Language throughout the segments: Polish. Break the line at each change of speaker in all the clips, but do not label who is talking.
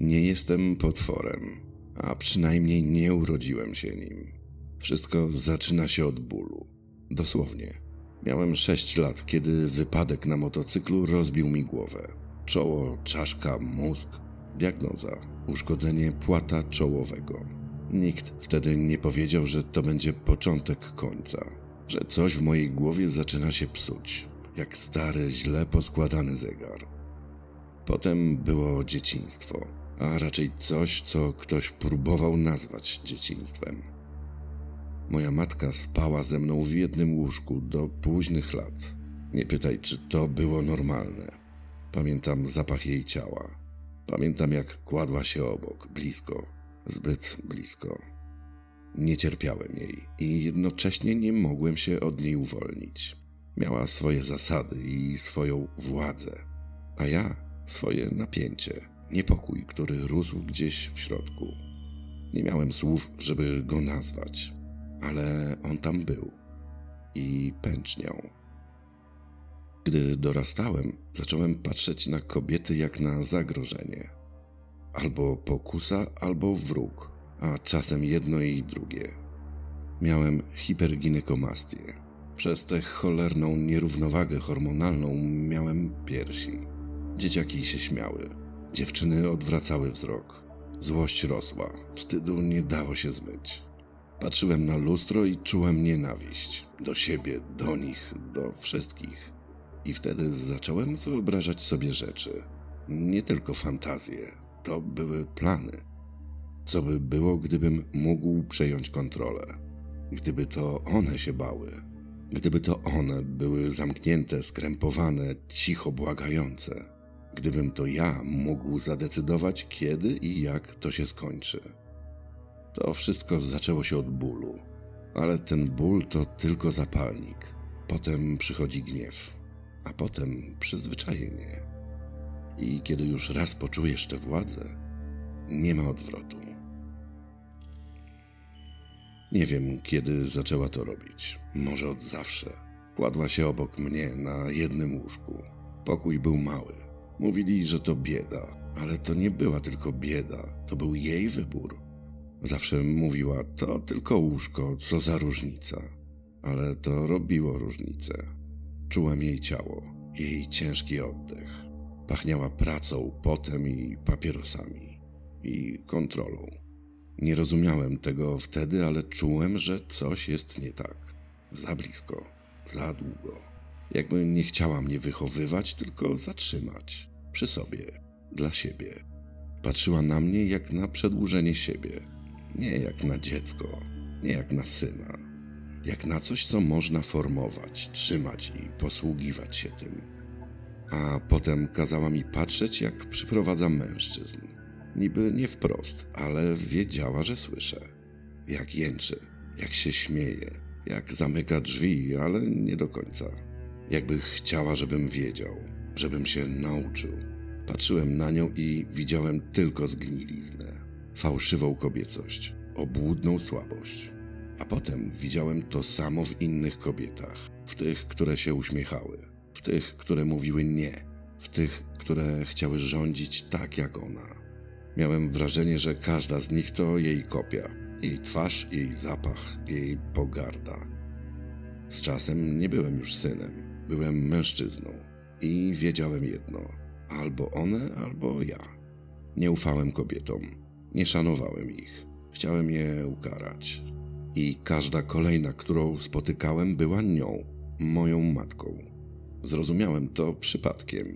Nie jestem potworem, a przynajmniej nie urodziłem się nim. Wszystko zaczyna się od bólu. Dosłownie. Miałem 6 lat, kiedy wypadek na motocyklu rozbił mi głowę. Czoło, czaszka, mózg. Diagnoza: uszkodzenie płata czołowego. Nikt wtedy nie powiedział, że to będzie początek końca. Że coś w mojej głowie zaczyna się psuć. Jak stary, źle poskładany zegar. Potem było dzieciństwo. A raczej coś, co ktoś próbował nazwać dzieciństwem. Moja matka spała ze mną w jednym łóżku do późnych lat. Nie pytaj, czy to było normalne. Pamiętam zapach jej ciała. Pamiętam, jak kładła się obok, blisko, zbyt blisko. Nie cierpiałem jej i jednocześnie nie mogłem się od niej uwolnić. Miała swoje zasady i swoją władzę, a ja swoje napięcie, niepokój, który rósł gdzieś w środku. Nie miałem słów, żeby go nazwać, ale on tam był i pęczniał. Gdy dorastałem, zacząłem patrzeć na kobiety jak na zagrożenie. Albo pokusa, albo wróg, a czasem jedno i drugie. Miałem hiperginekomastię. Przez tę cholerną nierównowagę hormonalną miałem piersi. Dzieciaki się śmiały. Dziewczyny odwracały wzrok. Złość rosła. Wstydu nie dało się zmyć. Patrzyłem na lustro i czułem nienawiść. Do siebie, do nich, do wszystkich. I wtedy zacząłem wyobrażać sobie rzeczy. Nie tylko fantazje. To były plany. Co by było, gdybym mógł przejąć kontrolę? Gdyby to one się bały. Gdyby to one były zamknięte, skrępowane, cicho błagające. Gdybym to ja mógł zadecydować, kiedy i jak to się skończy. To wszystko zaczęło się od bólu. Ale ten ból to tylko zapalnik. Potem przychodzi gniew. A potem przyzwyczajenie. I kiedy już raz poczujesz tę władzę, nie ma odwrotu. Nie wiem, kiedy zaczęła to robić. Może od zawsze. Kładła się obok mnie na jednym łóżku. Pokój był mały. Mówili, że to bieda, ale to nie była tylko bieda. To był jej wybór. Zawsze mówiła, to tylko łóżko, co za różnica. Ale to robiło różnicę. Czułem jej ciało, jej ciężki oddech. Pachniała pracą, potem i papierosami. I kontrolą. Nie rozumiałem tego wtedy, ale czułem, że coś jest nie tak. Za blisko, za długo. Jakby nie chciała mnie wychowywać, tylko zatrzymać. Przy sobie, dla siebie. Patrzyła na mnie jak na przedłużenie siebie. Nie jak na dziecko, nie jak na syna. Jak na coś, co można formować, trzymać i posługiwać się tym. A potem kazała mi patrzeć, jak przyprowadza mężczyzn. Niby nie wprost, ale wiedziała, że słyszę. Jak jęczy, jak się śmieje, jak zamyka drzwi, ale nie do końca. Jakby chciała, żebym wiedział, żebym się nauczył. Patrzyłem na nią i widziałem tylko zgniliznę. Fałszywą kobiecość, obłudną słabość. A potem widziałem to samo w innych kobietach. W tych, które się uśmiechały. W tych, które mówiły nie. W tych, które chciały rządzić tak jak ona. Miałem wrażenie, że każda z nich to jej kopia. Jej twarz, jej zapach, jej pogarda. Z czasem nie byłem już synem. Byłem mężczyzną. I wiedziałem jedno. Albo one, albo ja. Nie ufałem kobietom. Nie szanowałem ich. Chciałem je ukarać. I każda kolejna, którą spotykałem, była nią. Moją matką. Zrozumiałem to przypadkiem.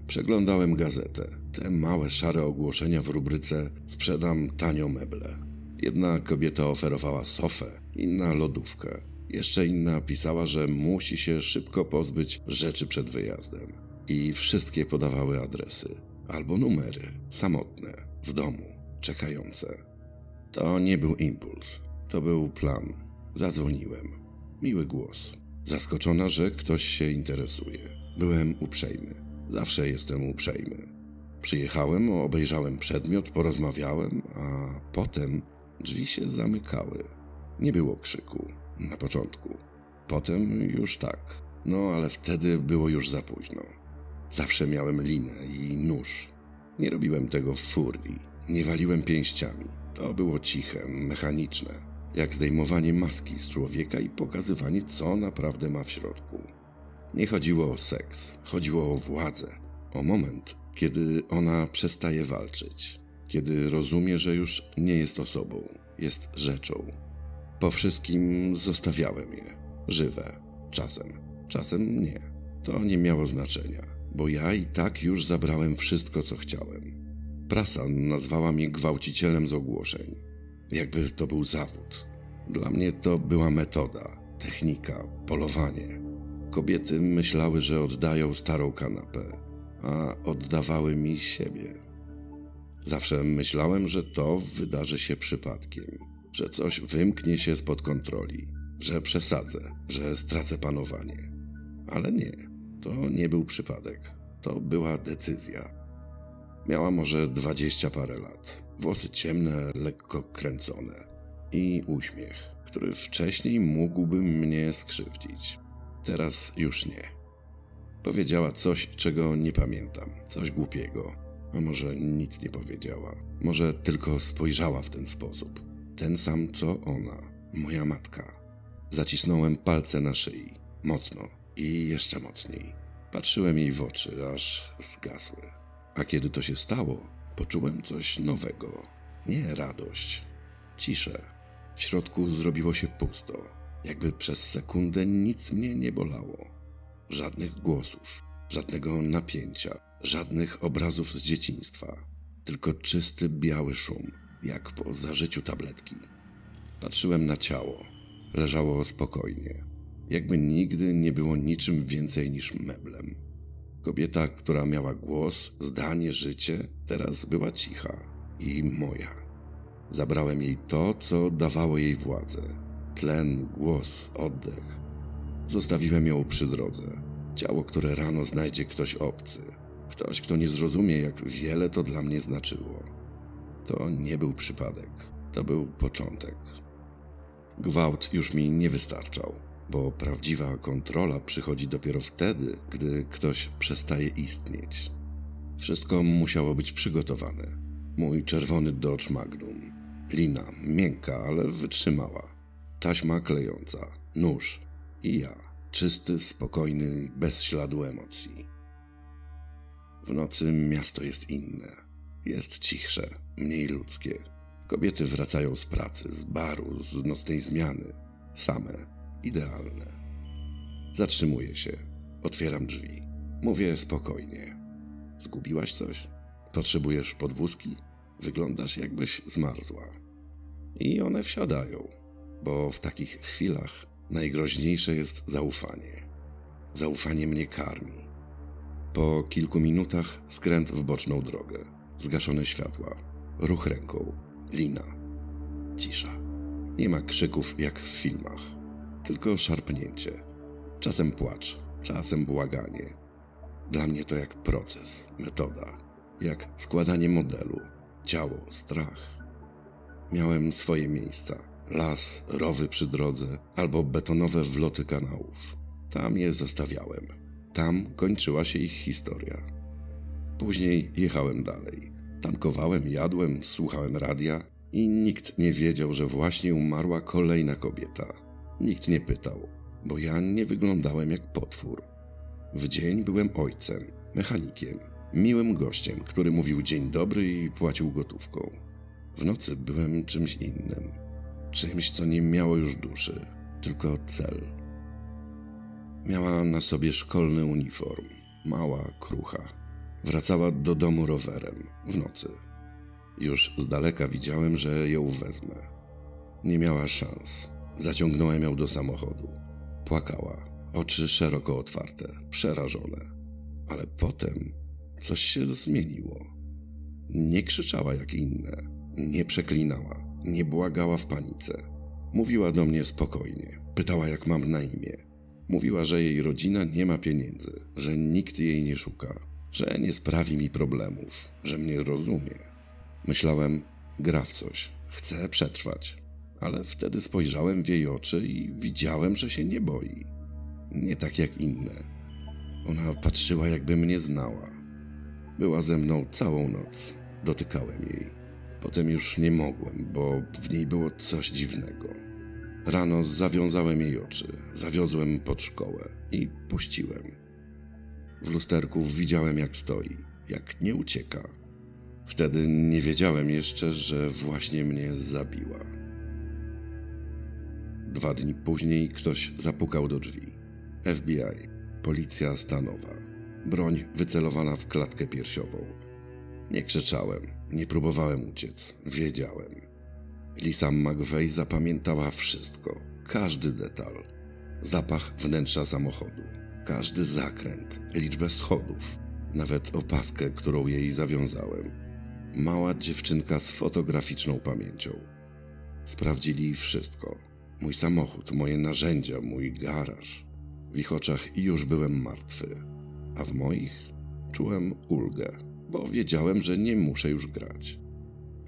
Przeglądałem gazetę. Te małe, szare ogłoszenia w rubryce „Sprzedam tanio meble”. Jedna kobieta oferowała sofę, inna lodówkę. Jeszcze inna pisała, że musi się szybko pozbyć rzeczy przed wyjazdem. I wszystkie podawały adresy. Albo numery. Samotne. W domu. Czekające. To nie był impuls. To był plan. Zadzwoniłem. Miły głos. Zaskoczona, że ktoś się interesuje. Byłem uprzejmy. Zawsze jestem uprzejmy. Przyjechałem, obejrzałem przedmiot, porozmawiałem, a potem drzwi się zamykały. Nie było krzyku. Na początku. Potem już tak. No ale wtedy było już za późno. Zawsze miałem linę i nóż. Nie robiłem tego w furii. Nie waliłem pięściami. To było ciche, mechaniczne, jak zdejmowanie maski z człowieka i pokazywanie, co naprawdę ma w środku. Nie chodziło o seks, chodziło o władzę, o moment, kiedy ona przestaje walczyć, kiedy rozumie, że już nie jest osobą, jest rzeczą. Po wszystkim zostawiałem je, żywe, czasem nie. To nie miało znaczenia, bo ja i tak już zabrałem wszystko, co chciałem. Prasa nazwała mnie gwałcicielem z ogłoszeń, jakby to był zawód. Dla mnie to była metoda, technika, polowanie. Kobiety myślały, że oddają starą kanapę, a oddawały mi siebie. Zawsze myślałem, że to wydarzy się przypadkiem, że coś wymknie się spod kontroli, że przesadzę, że stracę panowanie. Ale nie, to nie był przypadek, to była decyzja. Miała może 20 parę lat, włosy ciemne, lekko kręcone i uśmiech, który wcześniej mógłby mnie skrzywdzić. Teraz już nie. Powiedziała coś, czego nie pamiętam, coś głupiego, a może nic nie powiedziała, może tylko spojrzała w ten sposób, ten sam co ona, moja matka. Zacisnąłem palce na szyi, mocno i jeszcze mocniej. Patrzyłem jej w oczy, aż zgasły. A kiedy to się stało, poczułem coś nowego. Nie radość, ciszę. W środku zrobiło się pusto, jakby przez sekundę nic mnie nie bolało. Żadnych głosów, żadnego napięcia, żadnych obrazów z dzieciństwa. Tylko czysty biały szum, jak po zażyciu tabletki. Patrzyłem na ciało. Leżało spokojnie, jakby nigdy nie było niczym więcej niż meblem. Kobieta, która miała głos, zdanie, życie, teraz była cicha i moja. Zabrałem jej to, co dawało jej władzę. Tlen, głos, oddech. Zostawiłem ją przy drodze. Ciało, które rano znajdzie ktoś obcy. Ktoś, kto nie zrozumie, jak wiele to dla mnie znaczyło. To nie był przypadek. To był początek. Gwałt już mi nie wystarczał, bo prawdziwa kontrola przychodzi dopiero wtedy, gdy ktoś przestaje istnieć. Wszystko musiało być przygotowane. Mój czerwony Dodge Magnum. Lina, miękka, ale wytrzymała. Taśma klejąca, nóż i ja, czysty, spokojny, bez śladu emocji. W nocy miasto jest inne. Jest cichsze, mniej ludzkie. Kobiety wracają z pracy, z baru, z nocnej zmiany. Same, idealne. Zatrzymuję się. Otwieram drzwi. Mówię spokojnie. Zgubiłaś coś? Potrzebujesz podwózki? Wyglądasz, jakbyś zmarzła. I one wsiadają, bo w takich chwilach najgroźniejsze jest zaufanie. Zaufanie mnie karmi. Po kilku minutach skręt w boczną drogę. Zgaszone światła. Ruch ręką. Lina. Cisza. Nie ma krzyków jak w filmach. Tylko szarpnięcie. Czasem płacz, czasem błaganie. Dla mnie to jak proces, metoda. Jak składanie modelu. Ciało, strach. Miałem swoje miejsca. Las, rowy przy drodze albo betonowe wloty kanałów. Tam je zostawiałem. Tam kończyła się ich historia. Później jechałem dalej. Tankowałem, jadłem, słuchałem radia i nikt nie wiedział, że właśnie umarła kolejna kobieta. Nikt nie pytał, bo ja nie wyglądałem jak potwór. W dzień byłem ojcem, mechanikiem, miłym gościem, który mówił dzień dobry i płacił gotówką. W nocy byłem czymś innym. Czymś, co nie miało już duszy, tylko cel. Miała na sobie szkolny uniform, mała, krucha. Wracała do domu rowerem, w nocy. Już z daleka widziałem, że ją wezmę. Nie miała szans. Zaciągnąłem ją do samochodu. Płakała, oczy szeroko otwarte, przerażone. Ale potem coś się zmieniło. Nie krzyczała jak inne, nie przeklinała, nie błagała w panice. Mówiła do mnie spokojnie, pytała jak mam na imię. Mówiła, że jej rodzina nie ma pieniędzy, że nikt jej nie szuka, że nie sprawi mi problemów, że mnie rozumie. Myślałem, gra w coś, chce przetrwać. Ale wtedy spojrzałem w jej oczy i widziałem, że się nie boi. Nie tak jak inne. Ona patrzyła, jakby mnie znała. Była ze mną całą noc. Dotykałem jej. Potem już nie mogłem, bo w niej było coś dziwnego. Rano zawiązałem jej oczy, zawiozłem pod szkołę i puściłem. W lusterku widziałem, jak stoi, jak nie ucieka. Wtedy nie wiedziałem jeszcze, że właśnie mnie zabiła. 2 dni później ktoś zapukał do drzwi. FBI, policja stanowa. Broń wycelowana w klatkę piersiową. Nie krzyczałem, nie próbowałem uciec, wiedziałem. Lisa McVeigh zapamiętała wszystko, każdy detal. Zapach wnętrza samochodu, każdy zakręt, liczbę schodów, nawet opaskę, którą jej zawiązałem. Mała dziewczynka z fotograficzną pamięcią. Sprawdzili wszystko. Mój samochód, moje narzędzia, mój garaż. W ich oczach już byłem martwy, a w moich czułem ulgę, bo wiedziałem, że nie muszę już grać.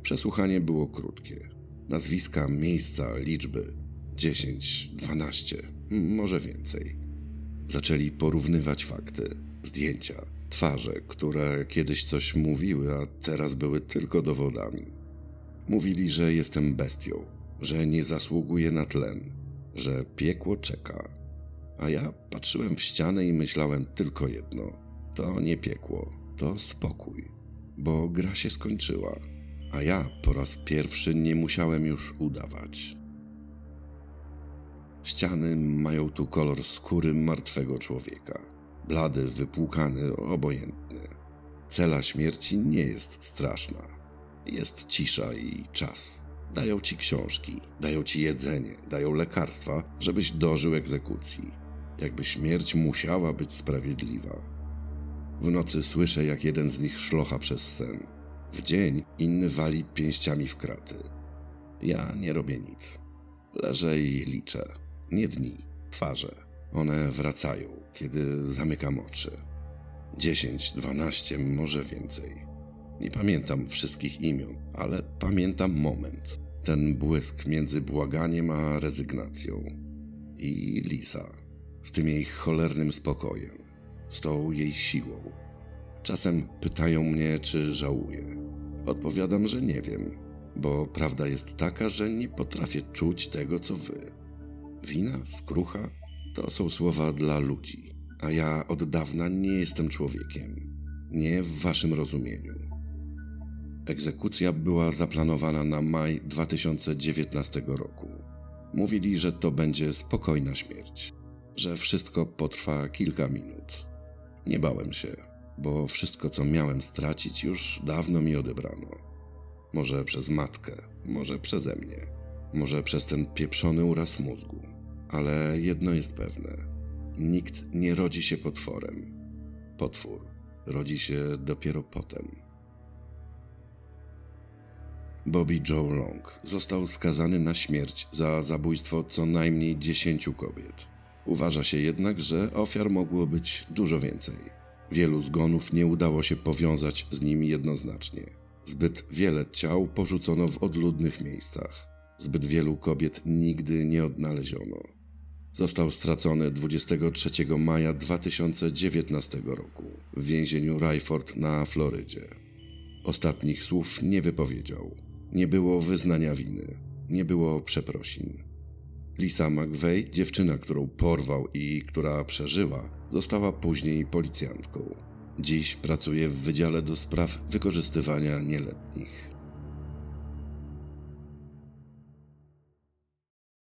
Przesłuchanie było krótkie. Nazwiska, miejsca, liczby 10, 12, może więcej. Zaczęli porównywać fakty, zdjęcia, twarze, które kiedyś coś mówiły, a teraz były tylko dowodami. Mówili, że jestem bestią, że nie zasługuję na tlen, że piekło czeka. A ja patrzyłem w ścianę i myślałem tylko jedno. To nie piekło, to spokój, bo gra się skończyła, a ja po raz pierwszy nie musiałem już udawać. Ściany mają tu kolor skóry martwego człowieka. Blady, wypłukany, obojętny. Cela śmierci nie jest straszna. Jest cisza i czas. Dają ci książki, dają ci jedzenie, dają lekarstwa, żebyś dożył egzekucji. Jakby śmierć musiała być sprawiedliwa. W nocy słyszę, jak jeden z nich szlocha przez sen. W dzień inny wali pięściami w kraty. Ja nie robię nic. Leżę i liczę. Nie dni, twarze. One wracają, kiedy zamykam oczy. 10, 12, może więcej. Nie pamiętam wszystkich imion, ale pamiętam moment. Ten błysk między błaganiem a rezygnacją. I Lisa. Z tym jej cholernym spokojem. Z tą jej siłą. Czasem pytają mnie, czy żałuję. Odpowiadam, że nie wiem, bo prawda jest taka, że nie potrafię czuć tego, co wy. Wina, skrucha to są słowa dla ludzi, a ja od dawna nie jestem człowiekiem. Nie w waszym rozumieniu. Egzekucja była zaplanowana na maj 2019 roku. Mówili, że to będzie spokojna śmierć, że wszystko potrwa kilka minut. Nie bałem się, bo wszystko, co miałem stracić, już dawno mi odebrano. Może przez matkę, może przeze mnie, może przez ten pieprzony uraz mózgu. Ale jedno jest pewne. Nikt nie rodzi się potworem. Potwór rodzi się dopiero potem. Bobby Joe Long został skazany na śmierć za zabójstwo co najmniej 10 kobiet. Uważa się jednak, że ofiar mogło być dużo więcej. Wielu zgonów nie udało się powiązać z nimi jednoznacznie. Zbyt wiele ciał porzucono w odludnych miejscach. Zbyt wielu kobiet nigdy nie odnaleziono. Został stracony 23 maja 2019 roku w więzieniu Rayford na Florydzie. Ostatnich słów nie wypowiedział. Nie było wyznania winy. Nie było przeprosin. Lisa McVeigh, dziewczyna, którą porwał i która przeżyła, została później policjantką. Dziś pracuje w Wydziale do Spraw Wykorzystywania Nieletnich.